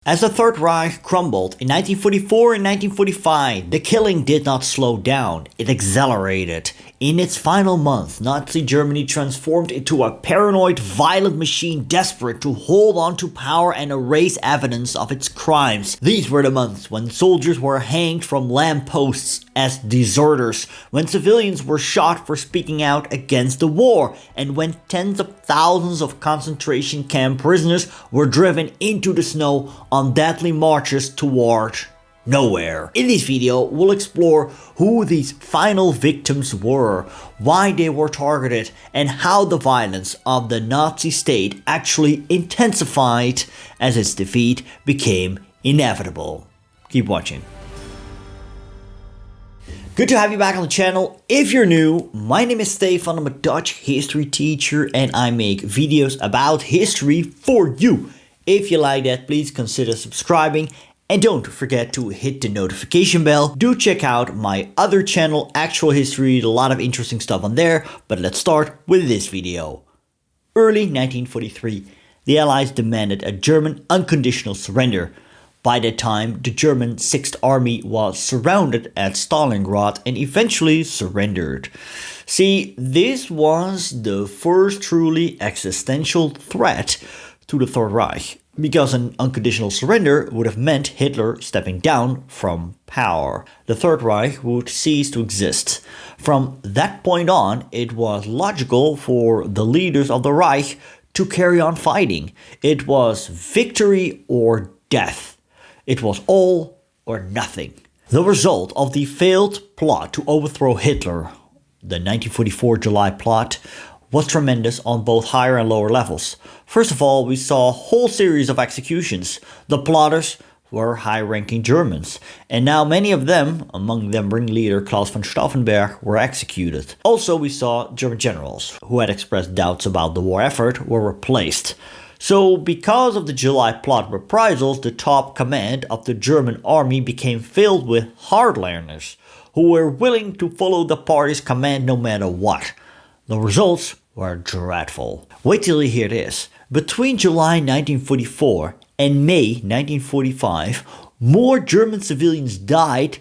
As the Third Reich crumbled in 1944 and 1945, the killing did not slow down, it accelerated. In its final month, Nazi Germany transformed into a paranoid, violent machine desperate to hold on to power and erase evidence of its crimes. These were the months when soldiers were hanged from lampposts as deserters, when civilians were shot for speaking out against the war, and when tens of thousands of concentration camp prisoners were driven into the snow on deadly marches toward nowhere. In this video, we'll explore who these final victims were, why they were targeted, and how the violence of the Nazi state actually intensified as its defeat became inevitable. Keep watching. Good to have you back on the channel. If you're new, my name is Stefan, I'm a Dutch history teacher and I make videos about history for you. If you like that, please consider subscribing. And don't forget to hit the notification bell. Do check out my other channel, Actual History, a lot of interesting stuff on there. But let's start with this video. Early 1943, the Allies demanded a German unconditional surrender. By that time, the German 6th Army was surrounded at Stalingrad and eventually surrendered. See, this was the first truly existential threat to the Third Reich, because an unconditional surrender would have meant Hitler stepping down from power. The Third Reich would cease to exist. From that point on, it was logical for the leaders of the Reich to carry on fighting. It was victory or death. It was all or nothing. The result of the failed plot to overthrow Hitler, the 1944 July plot, was tremendous on both higher and lower levels. First of all, we saw a whole series of executions. The plotters were high-ranking Germans, and now many of them, among them ringleader Claus von Stauffenberg, were executed. Also, we saw German generals, who had expressed doubts about the war effort, were replaced. So, because of the July plot reprisals, the top command of the German army became filled with hardliners, who were willing to follow the party's command no matter what. The results were dreadful. Wait till you hear this. Between July 1944 and May 1945, more German civilians died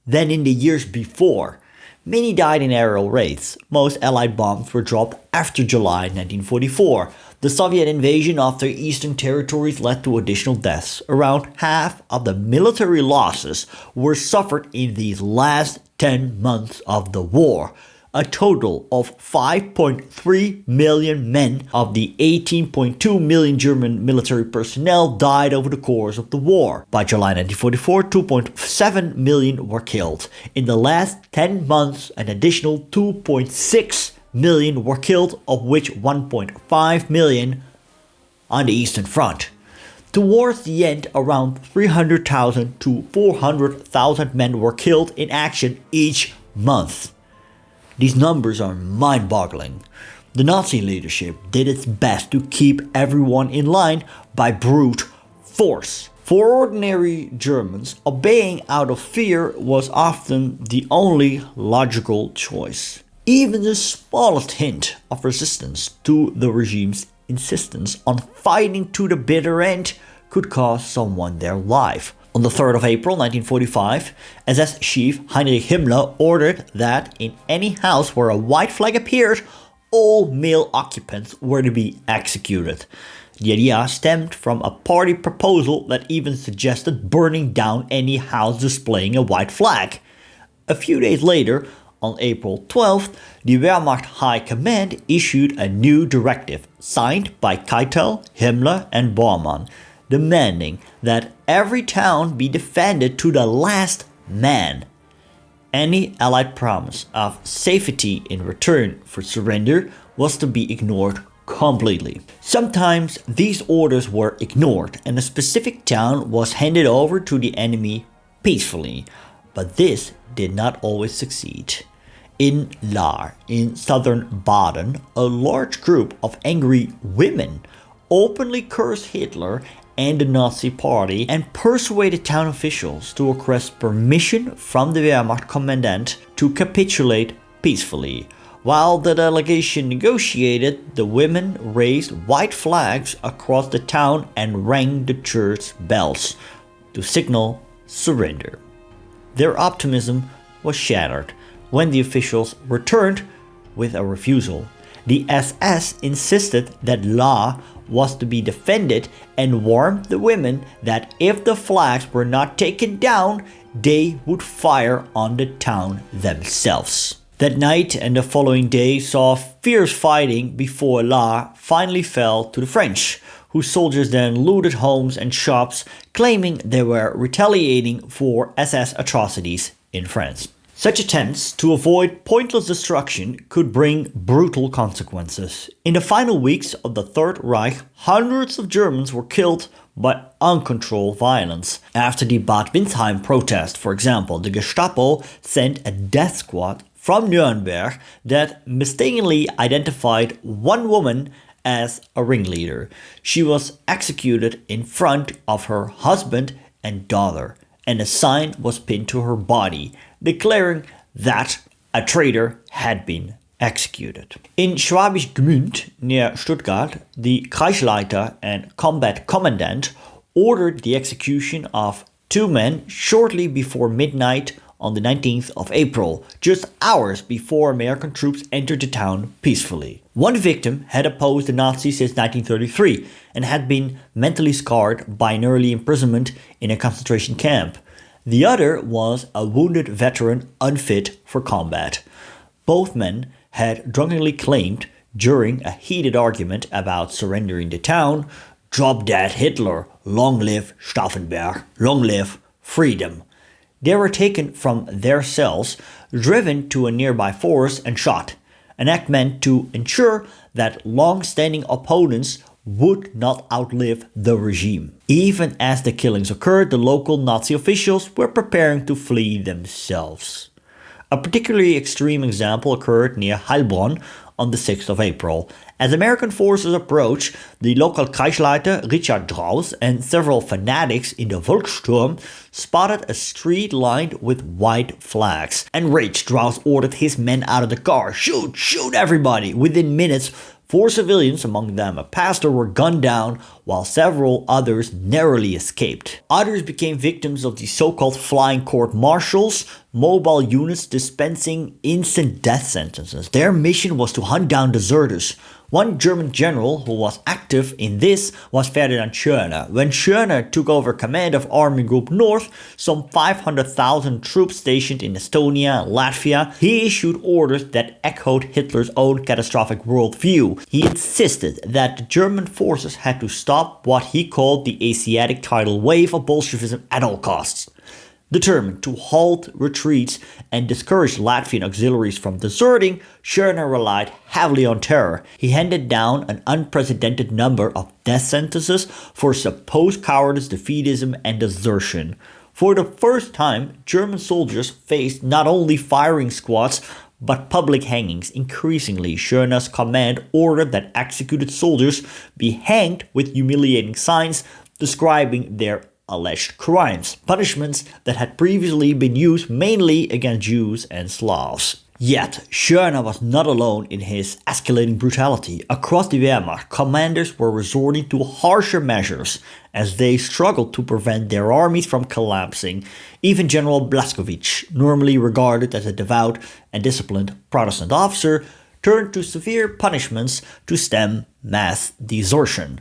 than in the years before. Many died in aerial raids. Most Allied bombs were dropped after July 1944. The Soviet invasion of the eastern territories led to additional deaths. Around half of the military losses were suffered in these last 10 months of the war. A total of 5.3 million men of the 18.2 million German military personnel died over the course of the war. By July 1944, 2.7 million were killed. In the last 10 months, an additional 2.6 million were killed, of which 1.5 million on the Eastern Front. Towards the end, around 300,000 to 400,000 men were killed in action each month. These numbers are mind-boggling. The Nazi leadership did its best to keep everyone in line by brute force. For ordinary Germans, obeying out of fear was often the only logical choice. Even the smallest hint of resistance to the regime's insistence on fighting to the bitter end could cost someone their life. On the 3rd of April 1945, SS Chief Heinrich Himmler ordered that in any house where a white flag appeared, all male occupants were to be executed. The idea stemmed from a party proposal that even suggested burning down any house displaying a white flag. A few days later, on April 12th, the Wehrmacht High Command issued a new directive signed by Keitel, Himmler and Bormann, demanding that every town be defended to the last man. Any Allied promise of safety in return for surrender was to be ignored completely. Sometimes these orders were ignored and a specific town was handed over to the enemy peacefully, but this did not always succeed. In Lahr, in southern Baden, a large group of angry women openly cursed Hitler and the Nazi party and persuaded town officials to request permission from the Wehrmacht commandant to capitulate peacefully. While the delegation negotiated, the women raised white flags across the town and rang the church bells to signal surrender. Their optimism was shattered when the officials returned with a refusal. The SS insisted that law was to be defended and warned the women that if the flags were not taken down, they would fire on the town themselves. That night and the following day saw fierce fighting before law finally fell to the French, whose soldiers then looted homes and shops, claiming they were retaliating for SS atrocities in France. Such attempts to avoid pointless destruction could bring brutal consequences. In the final weeks of the Third Reich, hundreds of Germans were killed by uncontrolled violence. After the Bad Windsheim protest, for example, the Gestapo sent a death squad from Nuremberg that mistakenly identified one woman as a ringleader. She was executed in front of her husband and daughter, and a sign was pinned to her body, declaring that a traitor had been executed. In Schwabisch Gmünd, near Stuttgart, the Kreisleiter and combat commandant ordered the execution of 2 men shortly before midnight on the 19th of April, just hours before American troops entered the town peacefully. One victim had opposed the Nazis since 1933 and had been mentally scarred by an early imprisonment in a concentration camp. The other was a wounded veteran unfit for combat. Both men had drunkenly claimed during a heated argument about surrendering the town, "Drop dead Hitler, long live Stauffenberg, long live freedom." They were taken from their cells, driven to a nearby forest and shot, an act meant to ensure that long-standing opponents would not outlive the regime. Even as the killings occurred, the local Nazi officials were preparing to flee themselves. A particularly extreme example occurred near Heilbronn on the 6th of April. As American forces approached, the local Kreisleiter Richard Draus and several fanatics in the Volkssturm spotted a street lined with white flags. Enraged, Draus ordered his men out of the car. "Shoot, shoot everybody!" Within minutes, 4 civilians, among them a pastor, were gunned down, while several others narrowly escaped. Others became victims of the so-called flying court-martials, mobile units dispensing instant death sentences. Their mission was to hunt down deserters. One German general who was active in this was Ferdinand Schörner. When Schörner took over command of Army Group North, some 500,000 troops stationed in Estonia and Latvia, he issued orders that echoed Hitler's own catastrophic worldview. He insisted that the German forces had to stop what he called the Asiatic tidal wave of Bolshevism at all costs. Determined to halt retreats and discourage Latvian auxiliaries from deserting, Schörner relied heavily on terror. He handed down an unprecedented number of death sentences for supposed cowardice, defeatism, and desertion. For the first time, German soldiers faced not only firing squads, but public hangings. Increasingly, Schörner's command ordered that executed soldiers be hanged with humiliating signs describing their alleged crimes, punishments that had previously been used mainly against Jews and Slavs. Yet, Schörner was not alone in his escalating brutality. Across the Wehrmacht, commanders were resorting to harsher measures as they struggled to prevent their armies from collapsing. Even General Blaskowitz, normally regarded as a devout and disciplined Protestant officer, turned to severe punishments to stem mass desertion.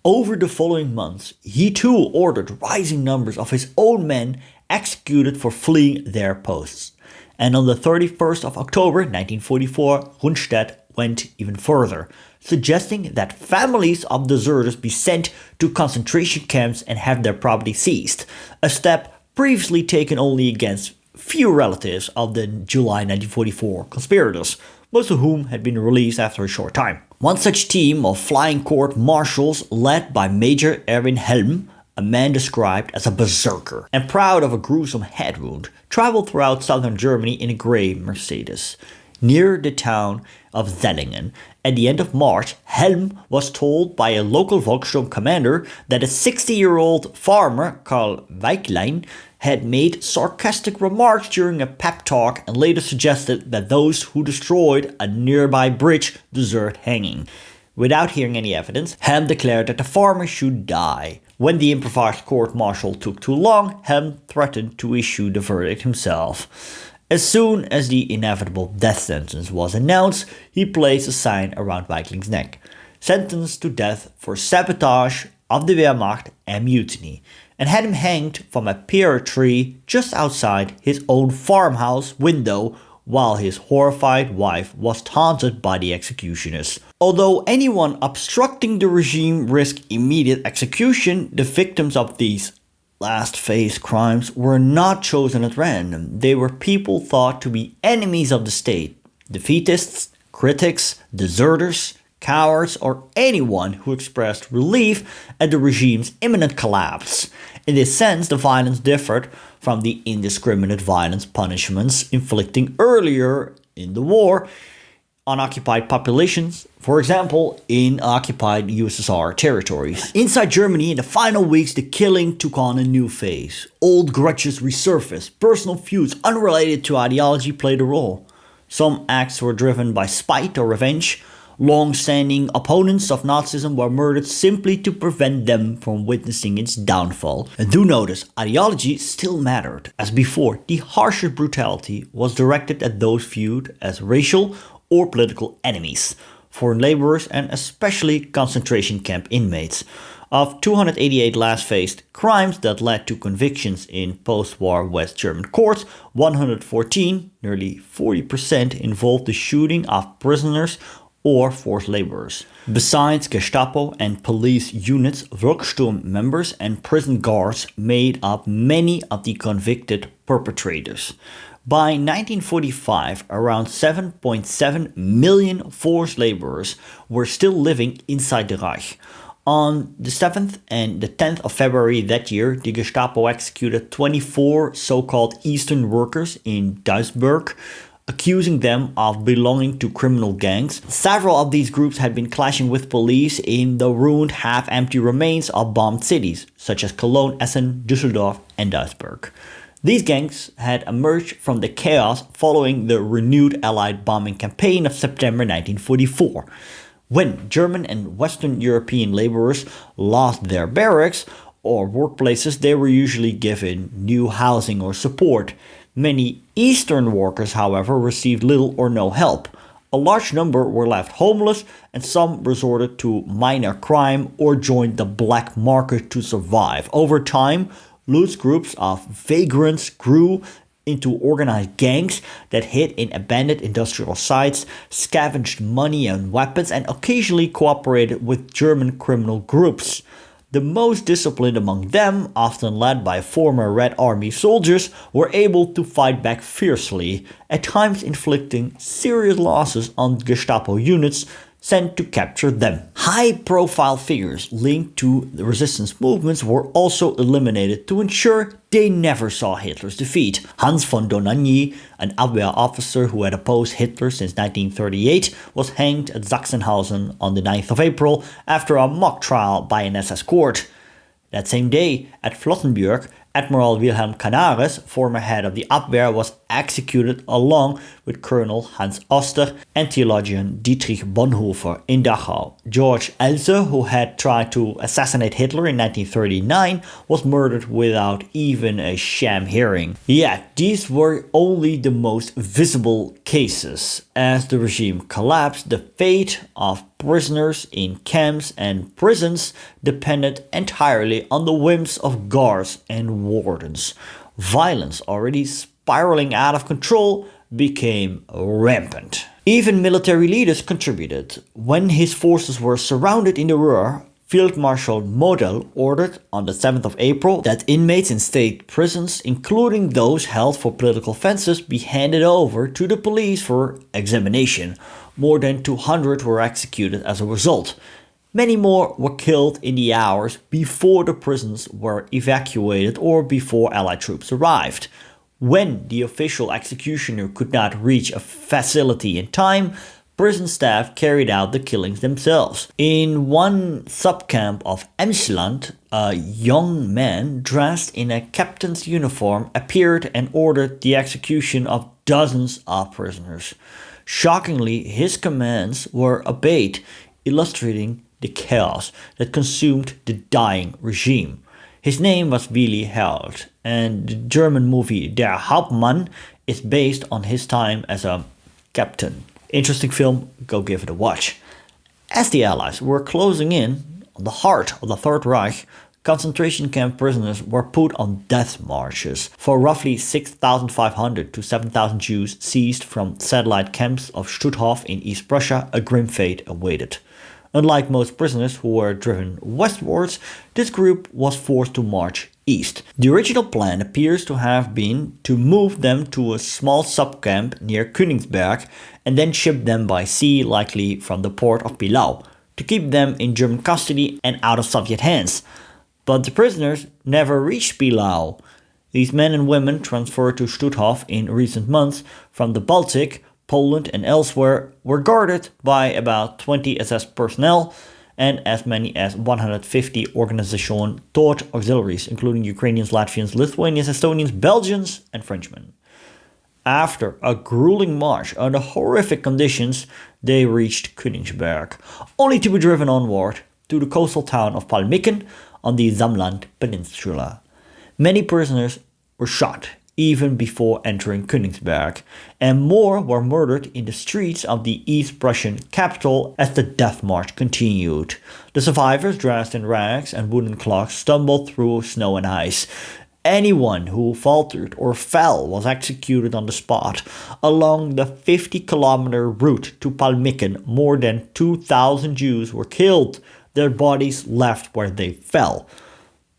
Over the following months, he too ordered rising numbers of his own men executed for fleeing their posts. And on the 31st of October 1944, Rundstedt went even further, suggesting that families of deserters be sent to concentration camps and have their property seized, a step previously taken only against few relatives of the July 1944 conspirators, most of whom had been released after a short time. One such team of flying court marshals, led by Major Erwin Helm, a man described as a berserker and proud of a gruesome head wound, traveled throughout southern Germany in a grey Mercedes. Near the town of Zellingen, At the end of March, Helm was told by a local Volkssturm commander that a 60-year-old farmer, Karl Weiklein, had made sarcastic remarks during a pep talk and later suggested that those who destroyed a nearby bridge deserved hanging. Without hearing any evidence, Helm declared that the farmer should die. When the improvised court-martial took too long, Helm threatened to issue the verdict himself. As soon as the inevitable death sentence was announced, he placed a sign around Weikling's neck, sentenced to death for sabotage of the Wehrmacht and mutiny, and had him hanged from a pear tree just outside his own farmhouse window while his horrified wife was taunted by the executioners. Although anyone obstructing the regime risked immediate execution, the victims of these last phase crimes were not chosen at random. They were people thought to be enemies of the state, defeatists, critics, deserters, cowards, or anyone who expressed relief at the regime's imminent collapse. In this sense, the violence differed from the indiscriminate violence punishments inflicting earlier in the war on occupied populations, for example, in occupied USSR territories. Inside Germany, in the final weeks, the killing took on a new phase. Old grudges resurfaced, personal feuds unrelated to ideology played a role. Some acts were driven by spite or revenge. Long-standing opponents of Nazism were murdered simply to prevent them from witnessing its downfall. And do notice, ideology still mattered. As before, the harshest brutality was directed at those viewed as racial or political enemies, foreign laborers, and especially concentration camp inmates. Of 288 last-faced crimes that led to convictions in post-war West German courts, 114, nearly 40%, involved the shooting of prisoners or forced laborers. Besides Gestapo and police units, Volkssturm members and prison guards made up many of the convicted perpetrators. By 1945, around 7.7 million forced laborers were still living inside the Reich. On the 7th and the 10th of February that year, the Gestapo executed 24 so-called Eastern workers in Duisburg, accusing them of belonging to criminal gangs. Several of these groups had been clashing with police in the ruined half-empty remains of bombed cities, such as Cologne, Essen, Düsseldorf, and Duisburg. These gangs had emerged from the chaos following the renewed Allied bombing campaign of September 1944. When German and Western European laborers lost their barracks or workplaces, they were usually given new housing or support. Many Eastern workers, however, received little or no help. A large number were left homeless, and some resorted to minor crime or joined the black market to survive. Over time, loose groups of vagrants grew into organized gangs that hid in abandoned industrial sites, scavenged money and weapons, and occasionally cooperated with German criminal groups. The most disciplined among them, often led by former Red Army soldiers, were able to fight back fiercely, at times inflicting serious losses on Gestapo units sent to capture them. High-profile figures linked to the resistance movements were also eliminated to ensure they never saw Hitler's defeat. Hans von Dohnanyi, an Abwehr officer who had opposed Hitler since 1938, was hanged at Sachsenhausen on the 9th of April after a mock trial by an SS court. That same day, at Flossenbürg, Admiral Wilhelm Canaris, former head of the Abwehr, was executed along with Colonel Hans Oster and theologian Dietrich Bonhoeffer in Dachau. George Else, who had tried to assassinate Hitler in 1939, was murdered without even a sham hearing. Yet, these were only the most visible cases. As the regime collapsed, the fate of prisoners in camps and prisons depended entirely on the whims of guards and wardens. Violence, already spiraling out of control, became rampant. Even military leaders contributed. When his forces were surrounded in the Ruhr, Field Marshal Model ordered on the 7th of April that inmates in state prisons, including those held for political offenses, be handed over to the police for examination. More than 200 were executed as a result. Many more were killed in the hours before the prisons were evacuated or before Allied troops arrived. When the official executioner could not reach a facility in time, prison staff carried out the killings themselves. In one subcamp of Emsland, a young man dressed in a captain's uniform appeared and ordered the execution of dozens of prisoners. Shockingly, his commands were obeyed, illustrating the chaos that consumed the dying regime. His name was Willy Held, and the German movie Der Hauptmann is based on his time as a captain. Interesting film, go give it a watch. As the Allies were closing in on the heart of the Third Reich, concentration camp prisoners were put on death marches. For roughly 6,500 to 7,000 Jews seized from satellite camps of Stutthof in East Prussia, a grim fate awaited. Unlike most prisoners who were driven westwards, this group was forced to march east. The original plan appears to have been to move them to a small subcamp near Königsberg and then ship them by sea, likely from the port of Pilau, to keep them in German custody and out of Soviet hands. But the prisoners never reached Pilau. These men and women transferred to Stutthof in recent months from the Baltic, Poland and elsewhere were guarded by about 20 SS personnel and as many as 150 Organisation Todt auxiliaries, including Ukrainians, Latvians, Lithuanians, Estonians, Belgians and Frenchmen. After a grueling march under horrific conditions, they reached Königsberg, only to be driven onward to the coastal town of Palmicken on the Zamland Peninsula. Many prisoners were shot even before entering Königsberg, and more were murdered in the streets of the East Prussian capital as the death march continued. The survivors, dressed in rags and wooden clogs, stumbled through snow and ice. Anyone who faltered or fell was executed on the spot. Along the 50-kilometer route to Palmicken, more than 2,000 Jews were killed, their bodies left where they fell.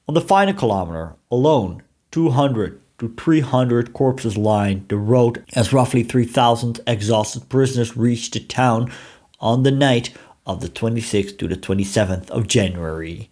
On the final kilometer alone, 200 to 300 corpses lined the road as roughly 3,000 exhausted prisoners reached the town on the night of the 26th to the 27th of January.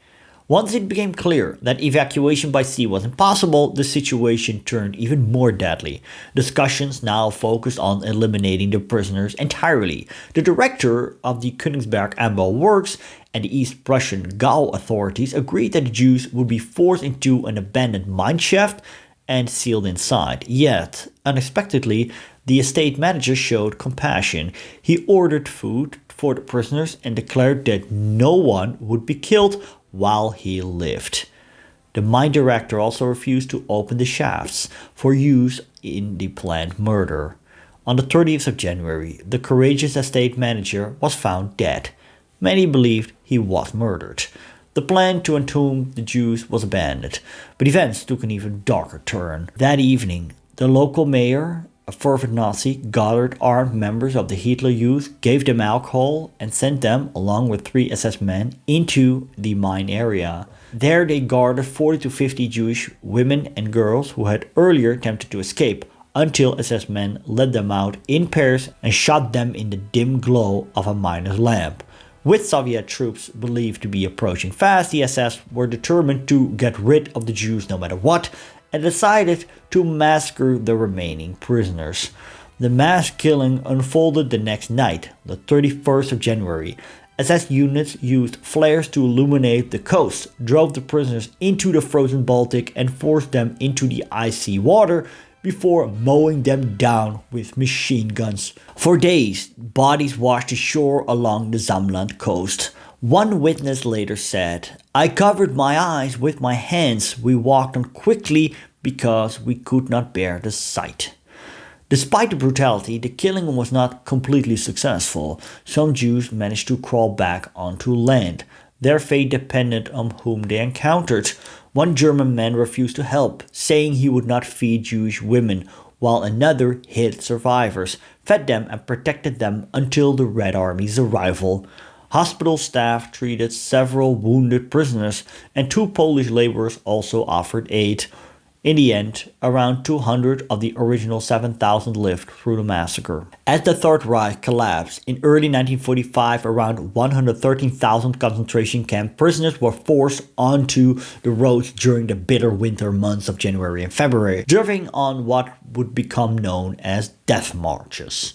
Once it became clear that evacuation by sea was impossible, the situation turned even more deadly. Discussions now focused on eliminating the prisoners entirely. The director of the Königsberg Ambo Works and the East Prussian Gau authorities agreed that the Jews would be forced into an abandoned mine shaft and sealed inside. Yet, unexpectedly, the estate manager showed compassion. He ordered food for the prisoners and declared that no one would be killed while he lived. The mine director also refused to open the shafts for use in the planned murder. On the 30th of January, the courageous estate manager was found dead. Many believed he was murdered. The plan to entomb the Jews was abandoned, but events took an even darker turn. That evening, the local mayor, a fervent Nazi, gathered armed members of the Hitler Youth, gave them alcohol, and sent them, along with 3 SS men, into the mine area. There they guarded 40 to 50 Jewish women and girls who had earlier attempted to escape, until SS men led them out in pairs and shot them in the dim glow of a miner's lamp. With Soviet troops believed to be approaching fast, the SS were determined to get rid of the Jews no matter what, and decided to massacre the remaining prisoners. The mass killing unfolded the next night, the 31st of January. SS units used flares to illuminate the coast, drove the prisoners into the frozen Baltic and forced them into the icy water before mowing them down with machine guns. For days, bodies washed ashore along the Zamland coast. One witness later said, "I covered my eyes with my hands. We walked on quickly because we could not bear the sight." Despite the brutality, the killing was not completely successful. Some Jews managed to crawl back onto land. Their fate depended on whom they encountered. One German man refused to help, saying he would not feed Jewish women, while another hid survivors, fed them and protected them until the Red Army's arrival. Hospital staff treated several wounded prisoners, and 2 Polish laborers also offered aid. In the end, around 200 of the original 7,000 lived through the massacre. As the Third Reich collapsed in early 1945, around 113,000 concentration camp prisoners were forced onto the roads during the bitter winter months of January and February, driven on what would become known as death marches.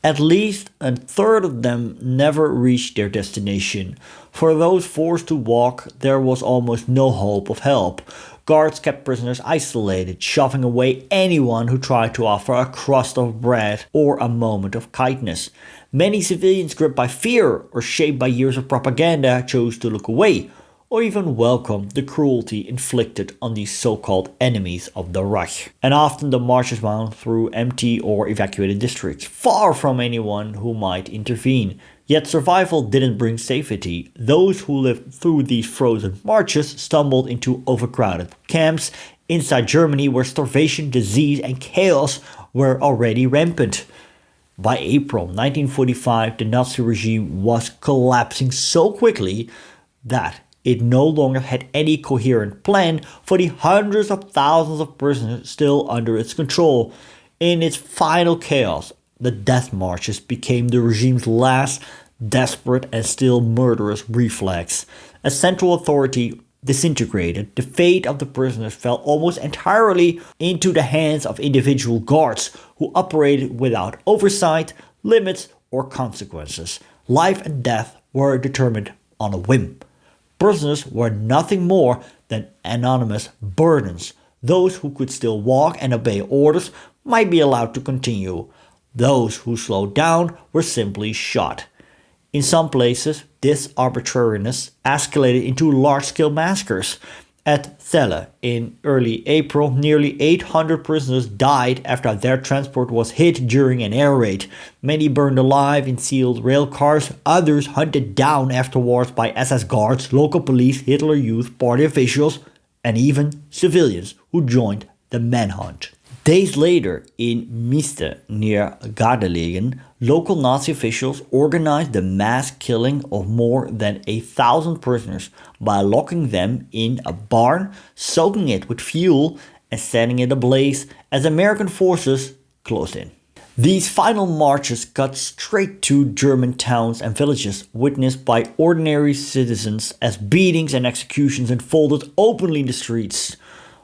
At least a third of them never reached their destination. For those forced to walk, there was almost no hope of help. Guards kept prisoners isolated, shoving away anyone who tried to offer a crust of bread or a moment of kindness. Many civilians, gripped by fear or shaped by years of propaganda, chose to look away, or even welcome the cruelty inflicted on these so-called enemies of the Reich. And often the marches wound through empty or evacuated districts, far from anyone who might intervene. Yet survival didn't bring safety. Those who lived through these frozen marches stumbled into overcrowded camps inside Germany where starvation, disease and chaos were already rampant. By April 1945, the Nazi regime was collapsing so quickly that it no longer had any coherent plan for the hundreds of thousands of prisoners still under its control. In its final chaos, the death marches became the regime's last desperate and still murderous reflex. As central authority disintegrated, the fate of the prisoners fell almost entirely into the hands of individual guards who operated without oversight, limits, or consequences. Life and death were determined on a whim. Prisoners were nothing more than anonymous burdens. Those who could still walk and obey orders might be allowed to continue. Those who slowed down were simply shot. In some places, this arbitrariness escalated into large-scale massacres. At Celle in early April, nearly 800 prisoners died after their transport was hit during an air raid. Many burned alive in sealed rail cars, others hunted down afterwards by SS guards, local police, Hitler Youth Party officials, and even civilians who joined the manhunt. Days later, in Miste near Gardelegen, local Nazi officials organized the mass killing of more than 1,000 prisoners by locking them in a barn, soaking it with fuel, and setting it ablaze as American forces closed in. These final marches cut straight to German towns and villages, witnessed by ordinary citizens as beatings and executions unfolded openly in the streets.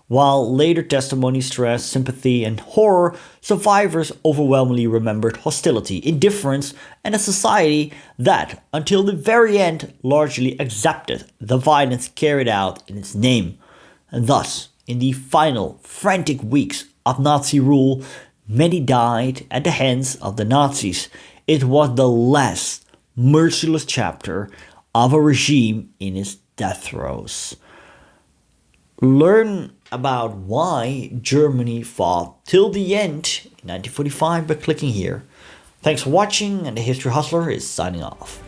While later testimonies stressed sympathy and horror, survivors overwhelmingly remembered hostility, indifference, and a society that, until the very end, largely accepted the violence carried out in its name. And thus, in the final, frantic weeks of Nazi rule, many died at the hands of the Nazis. It was the last merciless chapter of a regime in its death throes. Learn about why Germany fought till the end in 1945 by clicking here. Thanks for watching, and the History Hustler is signing off.